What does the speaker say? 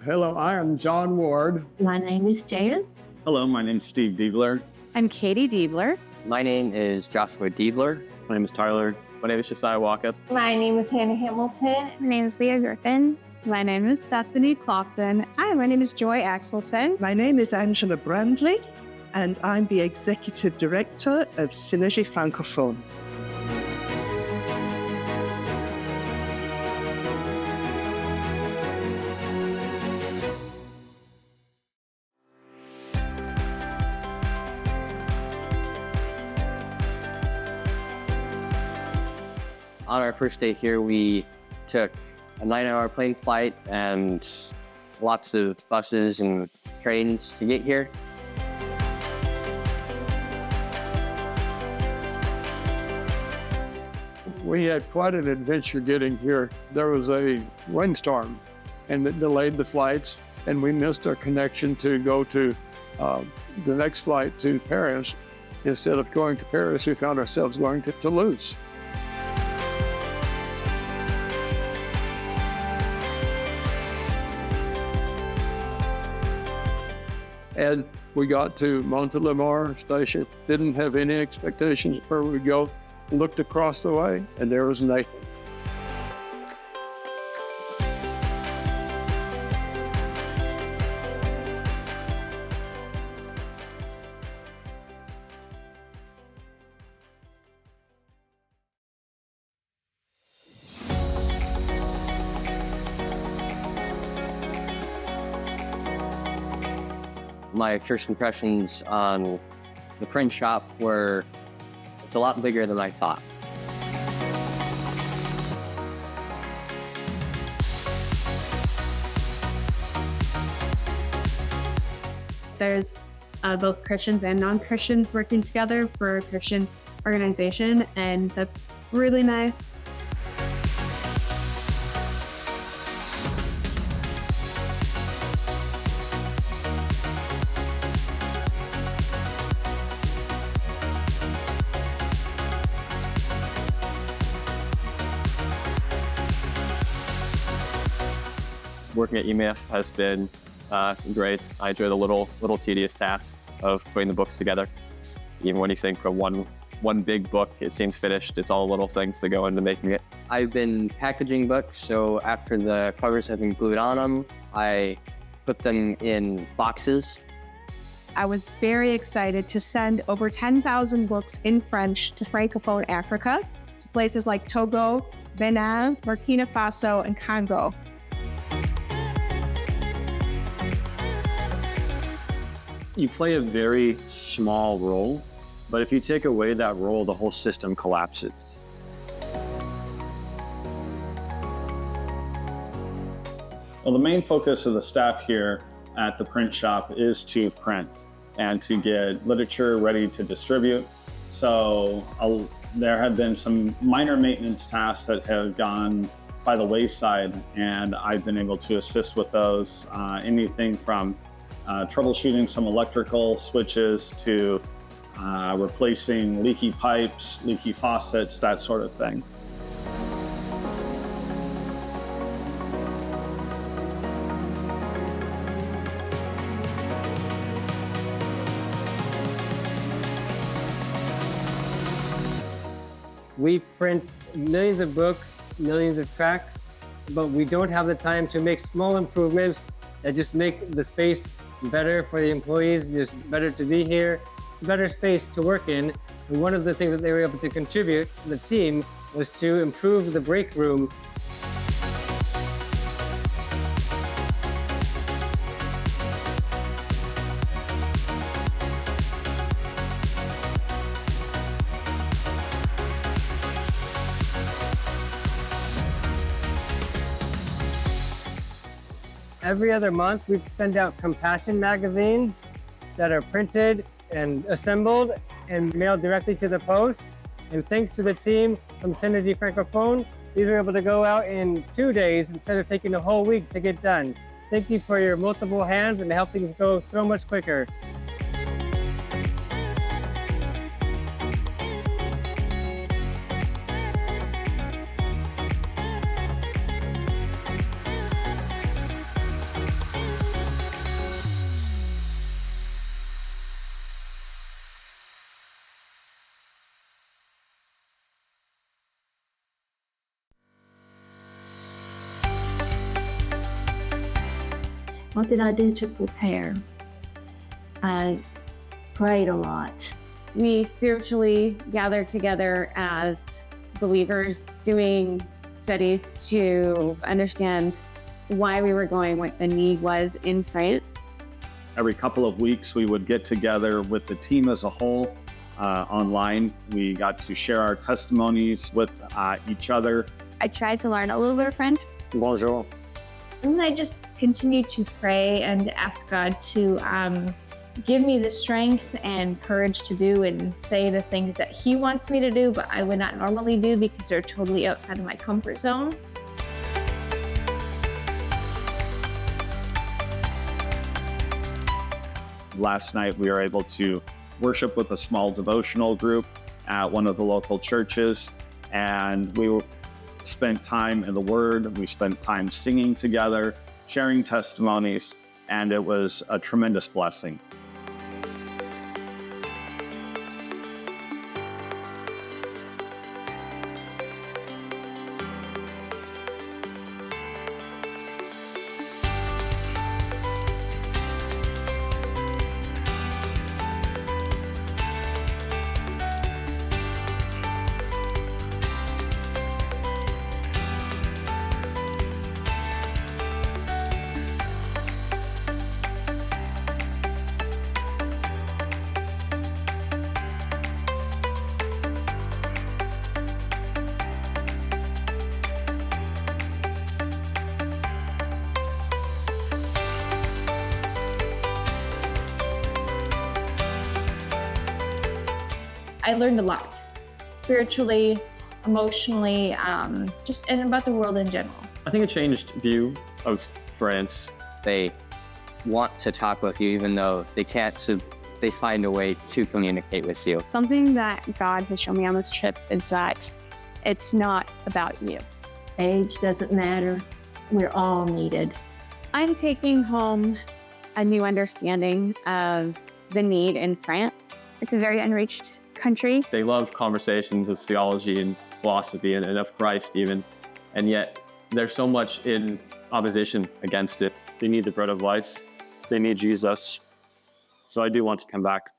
Hello, I am John Ward. My name is Jan. Hello, my name is Steve Diebler. I'm Katie Diebler. My name is Joshua Diebler. My name is Tyler. My name is Josiah Walkup. My name is Hannah Hamilton. My name is Leah Griffin. My name is Stephanie Clopton. Hi, my name is Joy Axelson. My name is Angela Brandley, and I'm the Executive Director of Synergy Francophone. On our first day here, we took a 9-hour plane flight and lots of buses and trains to get here. We had quite an adventure getting here. There was a windstorm and it delayed the flights, and we missed our connection to go to the next flight to Paris. Instead of going to Paris, we found ourselves going to Toulouse. And we got to Montélimar station, didn't have any expectations where we'd go, looked across the way, and there was Nathan. My first impressions on the print shop were, it's a lot bigger than I thought. There's both Christians and non-Christians working together for a Christian organization, and that's really nice. Working at EMF has been great. I enjoy the little tedious tasks of putting the books together. Even when you think of one big book, it seems finished. It's all little things that go into making it. I've been packaging books, so after the covers have been glued on them, I put them in boxes. I was very excited to send over 10,000 books in French to Francophone Africa, to places like Togo, Benin, Burkina Faso, and Congo. You play a very small role, but if you take away that role, the whole system collapses. Well, the main focus of the staff here at the print shop is to print and to get literature ready to distribute. So there have been some minor maintenance tasks that have gone by the wayside, and I've been able to assist with those. Anything from troubleshooting some electrical switches to replacing leaky pipes, leaky faucets, that sort of thing. We print millions of books, millions of tracts, but we don't have the time to make small improvements that just make the space better for the employees, just better to be here. It's a better space to work in. And one of the things that they were able to contribute, the team, was to improve the break room. Every other month, we send out Compassion magazines that are printed and assembled and mailed directly to the post. And thanks to the team from Synergy Francophone, we were able to go out in 2 days instead of taking a whole week to get done. Thank you for your multiple hands and help things go so much quicker. What did I do to prepare? I prayed a lot. We spiritually gathered together as believers, doing studies to understand why we were going, what the need was in France. Every couple of weeks, we would get together with the team as a whole online. We got to share our testimonies with each other. I tried to learn a little bit of French. Bonjour. And I just continued to pray and ask God to give me the strength and courage to do and say the things that He wants me to do, but I would not normally do because they're totally outside of my comfort zone. Last night, we were able to worship with a small devotional group at one of the local churches, and we spent time in the Word. We spent time singing together, sharing testimonies, and it was a tremendous blessing. I learned a lot, spiritually, emotionally, and about the world in general. I think it changed view of France. They want to talk with you, even though they can't, so they find a way to communicate with you. Something that God has shown me on this trip is that it's not about you. Age doesn't matter. We're all needed. I'm taking home a new understanding of the need in France. It's a very unreached country. They love conversations of theology and philosophy and of Christ even, and yet there's so much in opposition against it. They need the bread of life. They need Jesus. So I do want to come back.